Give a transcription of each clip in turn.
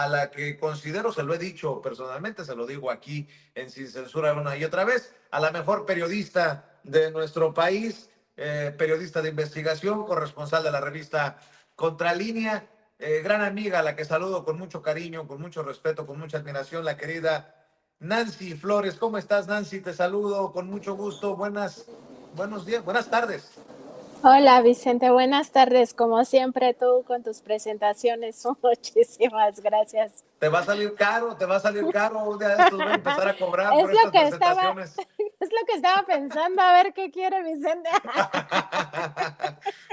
a la que considero, se lo he dicho personalmente, se lo digo aquí en Sin Censura una y otra vez, a la mejor periodista de nuestro país, periodista de investigación, corresponsal de la revista Contralínea, gran amiga a la que saludo con mucho cariño, con mucho respeto, con mucha admiración, la querida Nancy Flores. ¿Cómo estás, Nancy? Te saludo con mucho gusto. Buenos días, buenas tardes. Hola Vicente, buenas tardes. Como siempre tú con tus presentaciones, muchísimas gracias. Te va a salir caro. Un día de estos voy a empezar a cobrar Es por lo estas que estaba, presentaciones. es lo que estaba pensando, a ver qué quiere Vicente.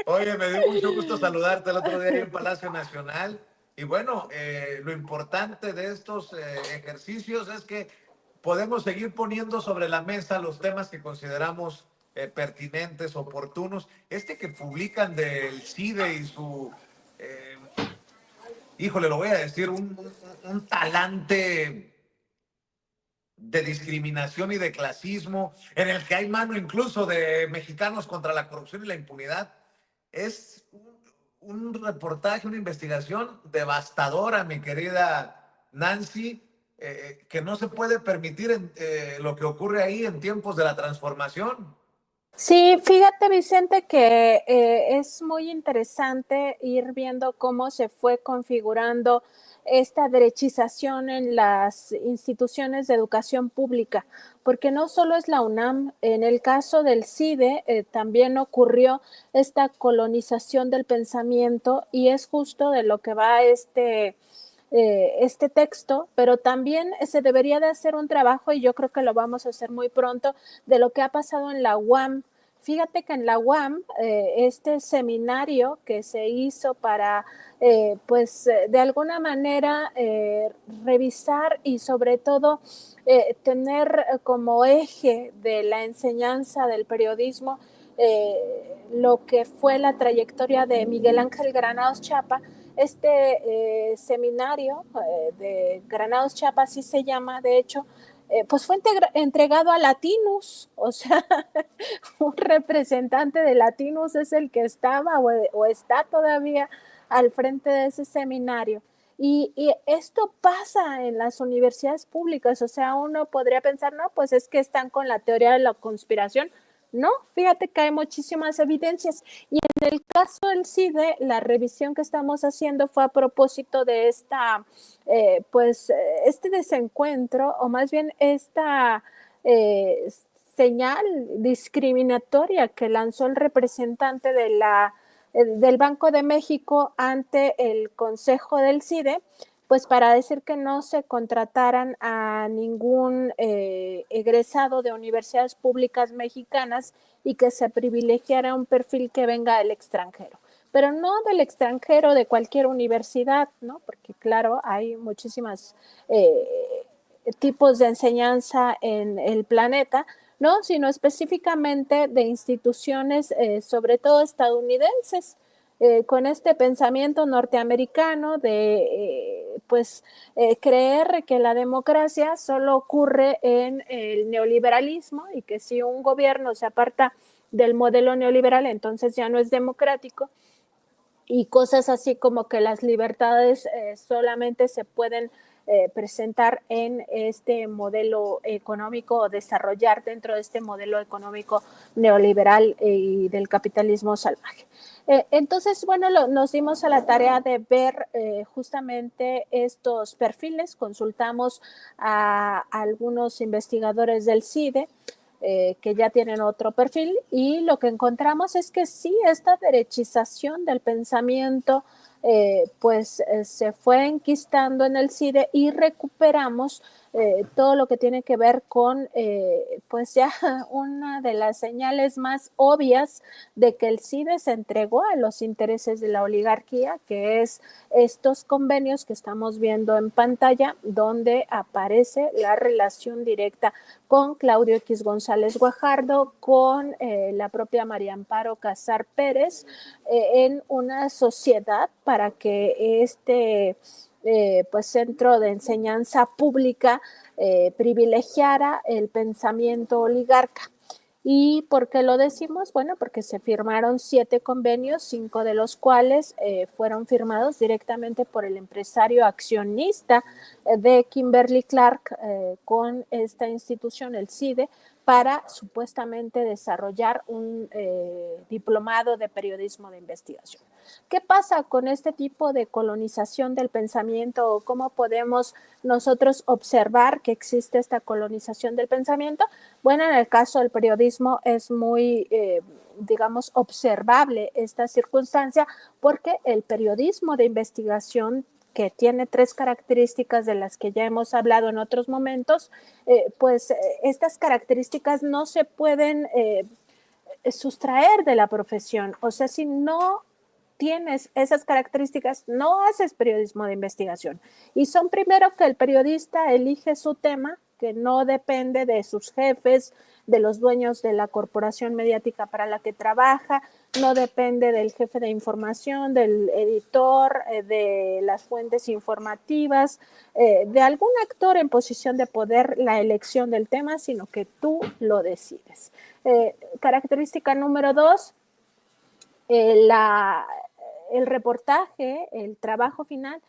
Oye, me dio mucho gusto saludarte el otro día ahí en Palacio Nacional. Y bueno, lo importante de estos ejercicios es que podemos seguir poniendo sobre la mesa los temas que consideramos pertinentes, oportunos. Este que publican del CIDE y su, eh, híjole, lo voy a decir, un talante de discriminación y de clasismo, en el que hay mano incluso de mexicanos contra la corrupción y la impunidad, es un reportaje, una investigación devastadora, mi querida Nancy, que no se puede permitir lo que ocurre ahí en tiempos de la transformación. Sí, fíjate Vicente que es muy interesante ir viendo cómo se fue configurando esta derechización en las instituciones de educación pública, porque no solo es la UNAM, en el caso del CIDE también ocurrió esta colonización del pensamiento y es justo de lo que va este texto, pero también se debería de hacer un trabajo, y yo creo que lo vamos a hacer muy pronto, de lo que ha pasado en la UAM. Fíjate que en la UAM, este seminario que se hizo para, de alguna manera, revisar y sobre todo tener como eje de la enseñanza del periodismo lo que fue la trayectoria de Miguel Ángel Granados Chapa. Seminario de Granados Chapa, así se llama, de hecho, pues fue entregado a Latinus, o sea, un representante de Latinus es el que estaba o está todavía al frente de ese seminario. Y esto pasa en las universidades públicas, o sea, uno podría pensar, no, pues es que están con la teoría de la conspiración. No, fíjate que hay muchísimas evidencias. Y en el caso del CIDE, la revisión que estamos haciendo fue a propósito de este desencuentro, o más bien esta eh, señal discriminatoria que lanzó el representante del Banco de México ante el Consejo del CIDE, pues para decir que no se contrataran a ningún egresado de universidades públicas mexicanas y que se privilegiara un perfil que venga del extranjero. Pero no del extranjero de cualquier universidad, ¿no? Porque claro, hay muchísimas tipos de enseñanza en el planeta, ¿no? Sino específicamente de instituciones, sobre todo estadounidenses, con este pensamiento norteamericano de creer que la democracia solo ocurre en el neoliberalismo y que si un gobierno se aparta del modelo neoliberal, entonces ya no es democrático, y cosas así como que las libertades solamente se pueden presentar en este modelo económico o desarrollar dentro de este modelo económico neoliberal y del capitalismo salvaje. Entonces, bueno, nos dimos a la tarea de ver justamente estos perfiles, consultamos a algunos investigadores del CIDE, que ya tienen otro perfil, y lo que encontramos es que sí, esta derechización del pensamiento se fue enquistando en el CIDE y recuperamos todo lo que tiene que ver con pues ya una de las señales más obvias de que el CIDE se entregó a los intereses de la oligarquía, que es estos convenios que estamos viendo en pantalla, donde aparece la relación directa con Claudio X González Guajardo, con la propia María Amparo Casar Pérez, en una sociedad para que centro de enseñanza pública privilegiara el pensamiento oligarca. ¿Y por qué lo decimos? Bueno, porque se firmaron 7 convenios, 5 de los cuales fueron firmados directamente por el empresario accionista de Kimberly Clark con esta institución, el CIDE, para supuestamente desarrollar un diplomado de periodismo de investigación. ¿Qué pasa con este tipo de colonización del pensamiento? ¿Cómo podemos nosotros observar que existe esta colonización del pensamiento? Bueno, en el caso del periodismo es muy, digamos, observable esta circunstancia porque el periodismo de investigación, que tiene 3 características de las que ya hemos hablado en otros momentos, pues estas características no se pueden sustraer de la profesión. O sea, si no tienes esas características, no haces periodismo de investigación. Y son primero que el periodista elige su tema, que no depende de sus jefes, de los dueños de la corporación mediática para la que trabaja, no depende del jefe de información, del editor, de las fuentes informativas, de algún actor en posición de poder la elección del tema, sino que tú lo decides. Característica número 2, el reportaje, el trabajo final,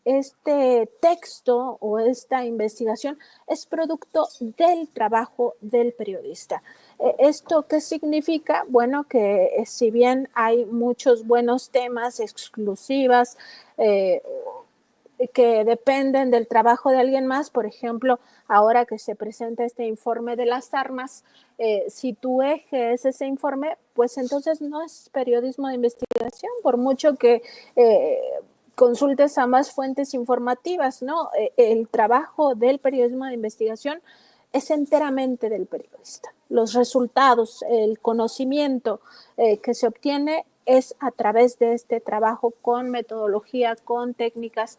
este texto o esta investigación es producto del trabajo del periodista. ¿Esto qué significa? Bueno, que si bien hay muchos buenos temas, exclusivas, que dependen del trabajo de alguien más, por ejemplo, ahora que se presenta este informe de las armas, si tu eje es ese informe, pues entonces no es periodismo de investigación, por mucho que consultes a más fuentes informativas, ¿no? El trabajo del periodismo de investigación es enteramente del periodista. Los resultados, el conocimiento que se obtiene es a través de este trabajo con metodología, con técnicas,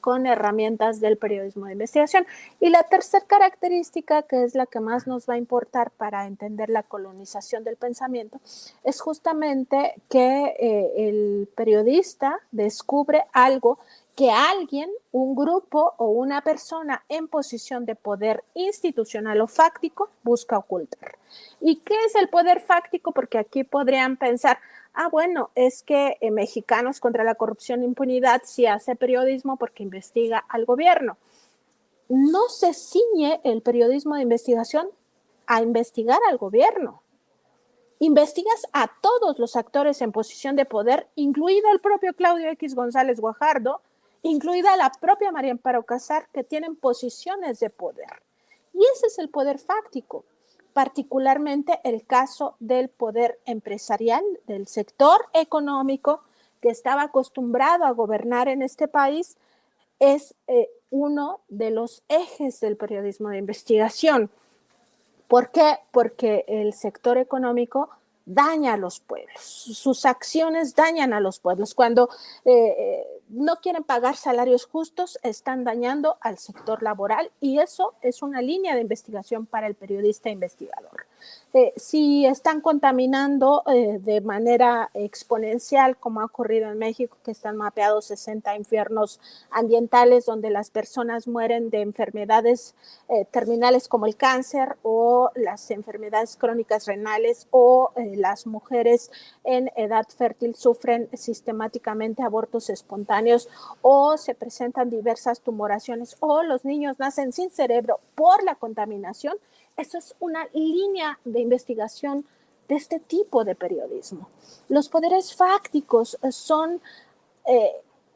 con herramientas del periodismo de investigación. Y la tercera característica, que es la que más nos va a importar para entender la colonización del pensamiento, es justamente que el periodista descubre algo que alguien, un grupo o una persona en posición de poder institucional o fáctico busca ocultar. ¿Y qué es el poder fáctico? Porque aquí podrían pensar, bueno, es que Mexicanos contra la Corrupción e Impunidad sí hace periodismo porque investiga al gobierno. No se ciñe el periodismo de investigación a investigar al gobierno. Investigas a todos los actores en posición de poder, incluido el propio Claudio X González Guajardo, incluida la propia María Amparo Casar, que tienen posiciones de poder. Y ese es el poder fáctico, particularmente el caso del poder empresarial, del sector económico que estaba acostumbrado a gobernar en este país, es uno de los ejes del periodismo de investigación. ¿Por qué? Porque el sector económico daña a los pueblos, sus acciones dañan a los pueblos. Cuando no quieren pagar salarios justos, están dañando al sector laboral y eso es una línea de investigación para el periodista investigador. Si están contaminando de manera exponencial, como ha ocurrido en México, que están mapeados 60 infiernos ambientales donde las personas mueren de enfermedades terminales como el cáncer o las enfermedades crónicas renales o las mujeres en edad fértil sufren sistemáticamente abortos espontáneos o se presentan diversas tumoraciones o los niños nacen sin cerebro por la contaminación. Eso es una línea de investigación de este tipo de periodismo. Los poderes fácticos son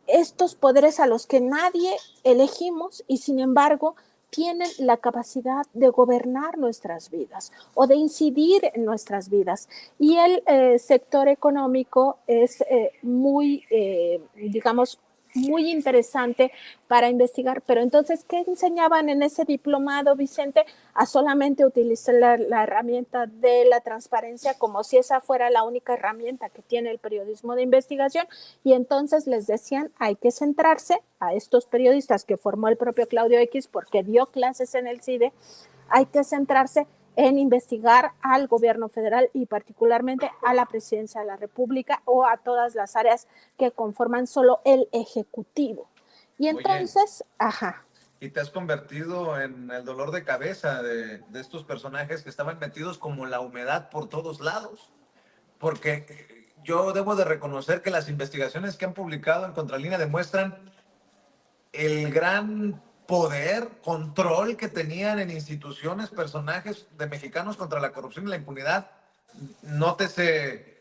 estos poderes a los que nadie elegimos y sin embargo tienen la capacidad de gobernar nuestras vidas o de incidir en nuestras vidas. Y el sector económico es muy, digamos, muy interesante para investigar. Pero entonces, ¿qué enseñaban en ese diplomado, Vicente? A solamente utilizar la herramienta de la transparencia como si esa fuera la única herramienta que tiene el periodismo de investigación. Y entonces les decían, hay que centrarse a estos periodistas que formó el propio Claudio X porque dio clases en el CIDE, hay que centrarse en investigar al gobierno federal y particularmente a la presidencia de la República o a todas las áreas que conforman solo el Ejecutivo. Y entonces, y te has convertido en el dolor de cabeza de estos personajes que estaban metidos como la humedad por todos lados. Porque yo debo de reconocer que las investigaciones que han publicado en Contralínea demuestran el gran poder, control que tenían en instituciones, personajes de Mexicanos contra la Corrupción y la Impunidad. Nótese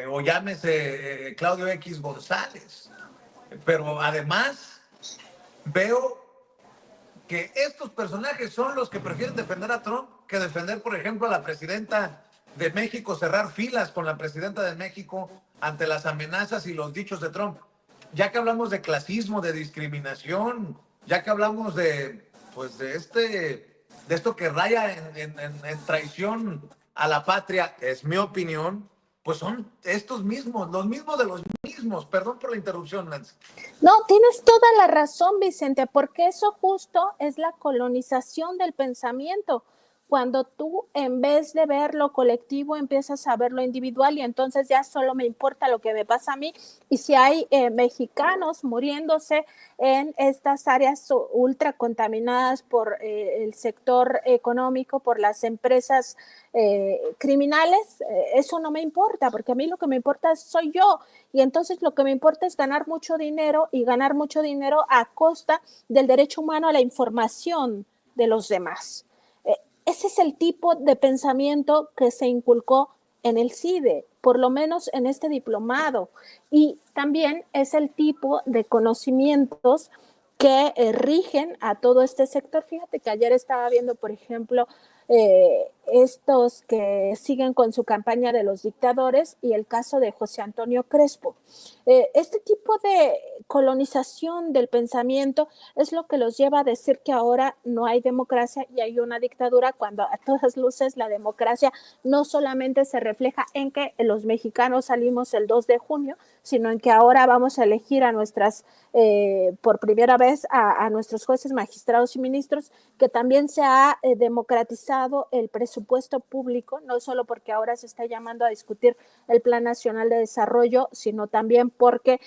o llámese Claudio X González. Pero además veo que estos personajes son los que prefieren defender a Trump que defender, por ejemplo, a la presidenta de México, cerrar filas con la presidenta de México ante las amenazas y los dichos de Trump. Ya que hablamos de clasismo, de discriminación, ya que hablamos de, pues, de esto que raya en traición a la patria, es mi opinión, pues son estos mismos, los mismos de los mismos. Perdón por la interrupción, Nancy. No, tienes toda la razón, Vicente, porque eso justo es la colonización del pensamiento. Cuando tú, en vez de ver lo colectivo, empiezas a ver lo individual y entonces ya solo me importa lo que me pasa a mí. Y si hay mexicanos muriéndose en estas áreas ultra contaminadas por el sector económico, por las empresas criminales, eso no me importa, porque a mí lo que me importa soy yo. Y entonces lo que me importa es ganar mucho dinero y ganar mucho dinero a costa del derecho humano a la información de los demás. Ese es el tipo de pensamiento que se inculcó en el CIDE, por lo menos en este diplomado. Y también es el tipo de conocimientos que rigen a todo este sector. Fíjate que ayer estaba viendo, por ejemplo, estos que siguen con su campaña de los dictadores y el caso de José Antonio Crespo. Este tipo de colonización del pensamiento es lo que los lleva a decir que ahora no hay democracia y hay una dictadura, cuando a todas luces la democracia no solamente se refleja en que los mexicanos salimos el 2 de junio, sino en que ahora vamos a elegir a nuestras, por primera vez, a nuestros jueces, magistrados y ministros, que también se ha democratizado el presupuesto público, no solo porque ahora se está llamando a discutir el Plan Nacional de Desarrollo, sino también porque,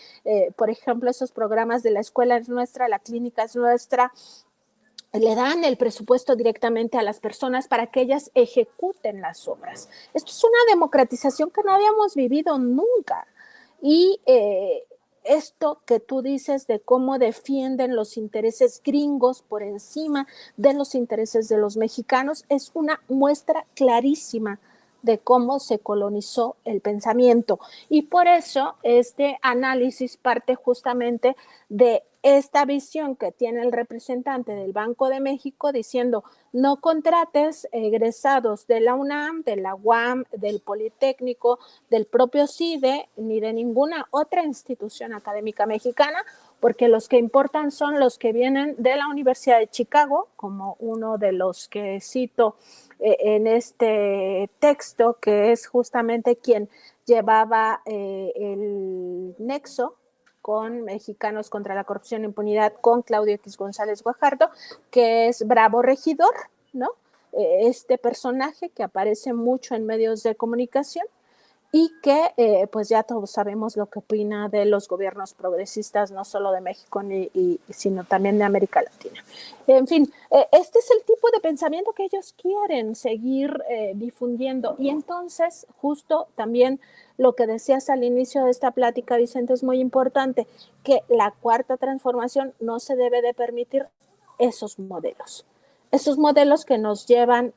por ejemplo, esos programas de la escuela es nuestra, la clínica es nuestra, le dan el presupuesto directamente a las personas para que ellas ejecuten las obras. Esto es una democratización que no habíamos vivido nunca. Y esto que tú dices de cómo defienden los intereses gringos por encima de los intereses de los mexicanos es una muestra clarísima de cómo se colonizó el pensamiento. Y por eso este análisis parte justamente de esta visión que tiene el representante del Banco de México diciendo no contrates egresados de la UNAM, de la UAM, del Politécnico, del propio CIDE, ni de ninguna otra institución académica mexicana, porque los que importan son los que vienen de la Universidad de Chicago, como uno de los que cito en este texto, que es justamente quien llevaba el nexo con Mexicanos contra la Corrupción e Impunidad, con Claudio X González Guajardo, que es Bravo Regidor, ¿no? Este personaje que aparece mucho en medios de comunicación y que pues ya todos sabemos lo que opina de los gobiernos progresistas, no solo de México, sino también de América Latina. En fin, este es el tipo de pensamiento que ellos quieren seguir difundiendo. Y entonces, justo también lo que decías al inicio de esta plática, Vicente, es muy importante, que la cuarta transformación no se debe de permitir esos modelos que nos llevan,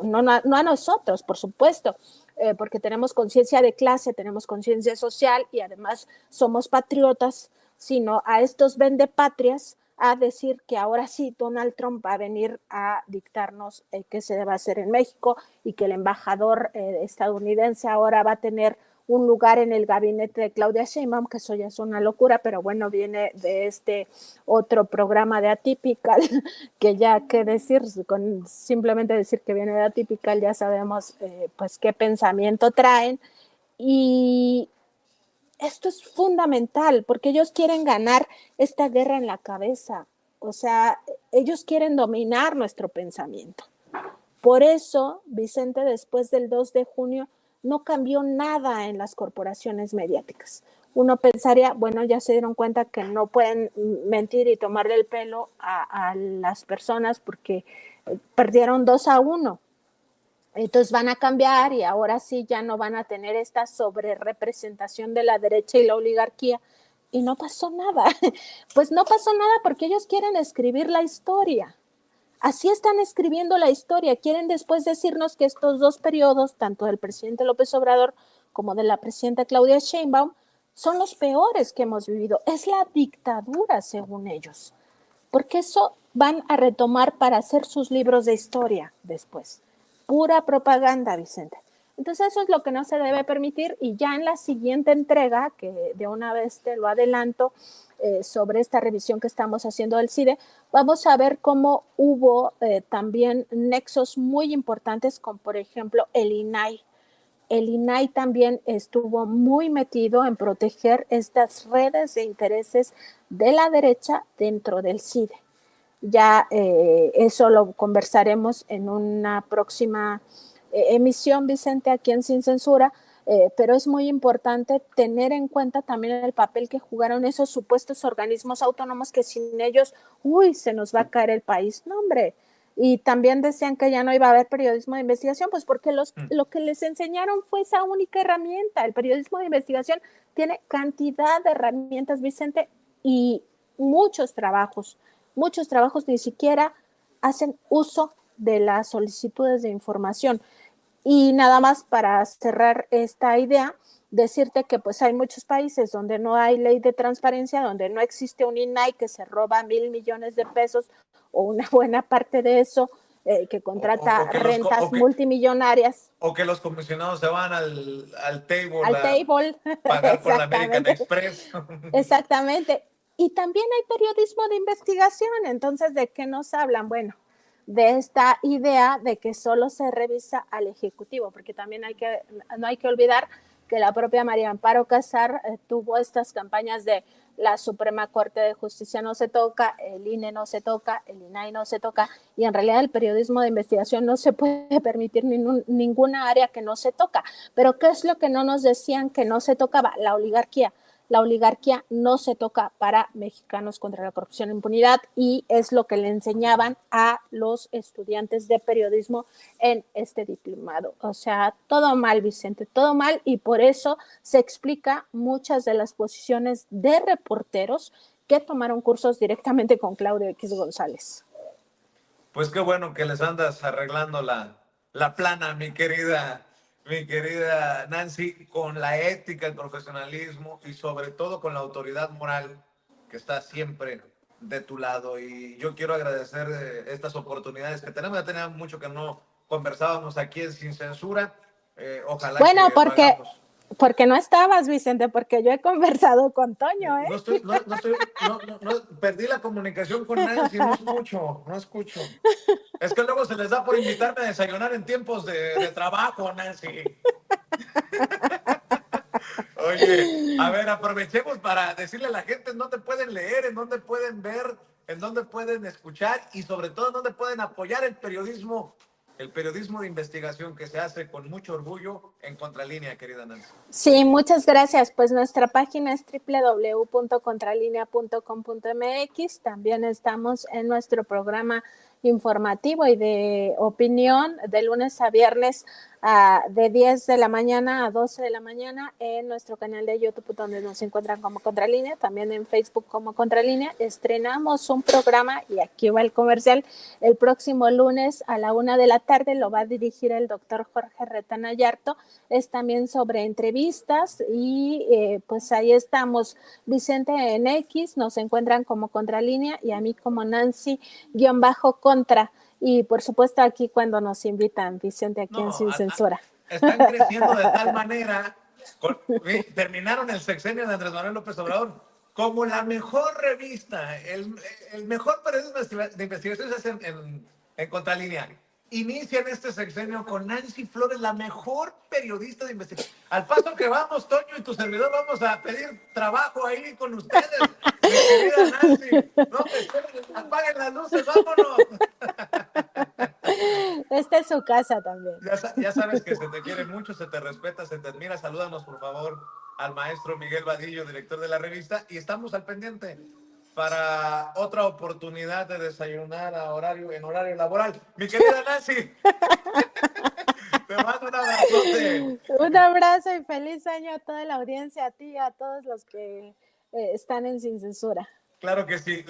no a nosotros, por supuesto, porque tenemos conciencia de clase, tenemos conciencia social y además somos patriotas, sino a estos vendepatrias a decir que ahora sí Donald Trump va a venir a dictarnos qué se debe hacer en México y que el embajador estadounidense ahora va a tener un lugar en el gabinete de Claudia Sheinbaum, que eso ya es una locura, pero bueno, viene de este otro programa de Atypical, que ya qué decir, con simplemente decir que viene de Atypical ya sabemos pues qué pensamiento traen. Y esto es fundamental, porque ellos quieren ganar esta guerra en la cabeza, o sea, ellos quieren dominar nuestro pensamiento. Por eso, Vicente, después del 2 de junio, no cambió nada en las corporaciones mediáticas. uno pensaría, bueno, ya se dieron cuenta que no pueden mentir y tomarle el pelo a las personas porque perdieron 2-1. Entonces van a cambiar y ahora sí ya no van a tener esta sobrerepresentación de la derecha y la oligarquía. Y no pasó nada. Pues no pasó nada porque ellos quieren escribir la historia. Así están escribiendo la historia. Quieren después decirnos que estos 2 periodos, tanto del presidente López Obrador como de la presidenta Claudia Sheinbaum, son los peores que hemos vivido. Es la dictadura, según ellos. Porque eso van a retomar para hacer sus libros de historia después. Pura propaganda, Vicente. Entonces eso es lo que no se debe permitir y ya en la siguiente entrega, que de una vez te lo adelanto, sobre esta revisión que estamos haciendo del CIDE, vamos a ver cómo hubo también nexos muy importantes con, por ejemplo, el INAI. El INAI también estuvo muy metido en proteger estas redes de intereses de la derecha dentro del CIDE. Ya eso lo conversaremos en una próxima emisión, Vicente, aquí en Sin Censura, pero es muy importante tener en cuenta también el papel que jugaron esos supuestos organismos autónomos que sin ellos, se nos va a caer el país. No, hombre. Y también decían que ya no iba a haber periodismo de investigación, pues porque lo que les enseñaron fue esa única herramienta. El periodismo de investigación tiene cantidad de herramientas, Vicente, y muchos trabajos ni siquiera hacen uso de las solicitudes de información. Y nada más para cerrar esta idea, decirte que pues hay muchos países donde no hay ley de transparencia, donde no existe un INAI que se roba 1,000 millones de pesos o una buena parte de eso, que contrata rentas multimillonarias. O que los comisionados se van al table Al table. Pagar por la American Express. Exactamente. Y también hay periodismo de investigación. Entonces, ¿de qué nos hablan? Bueno, de esta idea de que solo se revisa al Ejecutivo, porque también no hay que olvidar que la propia María Amparo Casar tuvo estas campañas de la Suprema Corte de Justicia no se toca, el INE no se toca, el INAI no se toca, y en realidad el periodismo de investigación no se puede permitir ninguna área que no se toca. Pero ¿qué es lo que no nos decían que no se tocaba? La oligarquía. La oligarquía no se toca para Mexicanos contra la Corrupción e Impunidad y es lo que le enseñaban a los estudiantes de periodismo en este diplomado. O sea, todo mal, Vicente, todo mal, y por eso se explica muchas de las posiciones de reporteros que tomaron cursos directamente con Claudio X González. Pues qué bueno que les andas arreglando la plana, mi querida Nancy, con la ética, el profesionalismo y sobre todo con la autoridad moral que está siempre de tu lado. Y yo quiero agradecer estas oportunidades que tenemos. Ya teníamos mucho que no conversábamos aquí en Sin Censura. Ojalá bueno, que porque no estabas, Vicente, porque yo he conversado con Toño, ¿eh? Perdí la comunicación con Nancy, no escucho. Es que luego se les da por invitarme a desayunar en tiempos de trabajo, Nancy. Oye, a ver, aprovechemos para decirle a la gente en dónde pueden leer, en dónde pueden ver, en dónde pueden escuchar y sobre todo en dónde pueden apoyar el periodismo de investigación que se hace con mucho orgullo en Contralínea, querida Nancy. Sí, muchas gracias. Pues nuestra página es www.contralinea.com.mx. También estamos en nuestro programa informativo y de opinión de lunes a viernes de 10 de la mañana a 12 de la mañana en nuestro canal de YouTube donde nos encuentran como Contralínea, también en Facebook como Contralínea. Estrenamos un programa y aquí va el comercial el próximo lunes a la 1 de la tarde, lo va a dirigir el doctor Jorge Retana Yarto, es también sobre entrevistas y pues ahí estamos, Vicente en X, nos encuentran como Contralínea y a mí como Nancy-Contra. Y por supuesto aquí cuando nos invitan, Vicente, aquí en Sin Censura. Están creciendo de tal manera, terminaron el sexenio de Andrés Manuel López Obrador como la mejor revista, el mejor periodismo de investigación se hace en Contralínea. Inician este sexenio con Nancy Flores, la mejor periodista de investigación. Al paso que vamos, Toño y tu servidor, vamos a pedir trabajo ahí con ustedes, mi querida Nancy. No, apaguen las luces, vámonos. Esta es su casa también. Ya sabes que se te quiere mucho, se te respeta, se te admira. Salúdanos, por favor. al maestro Miguel Vadillo, director de la revista, y estamos al pendiente para otra oportunidad de desayunar en horario laboral. Mi querida Nancy, te mando un abrazote. Un abrazo y feliz año a toda la audiencia, a ti y a todos los que están en Sin Censura. Claro que sí.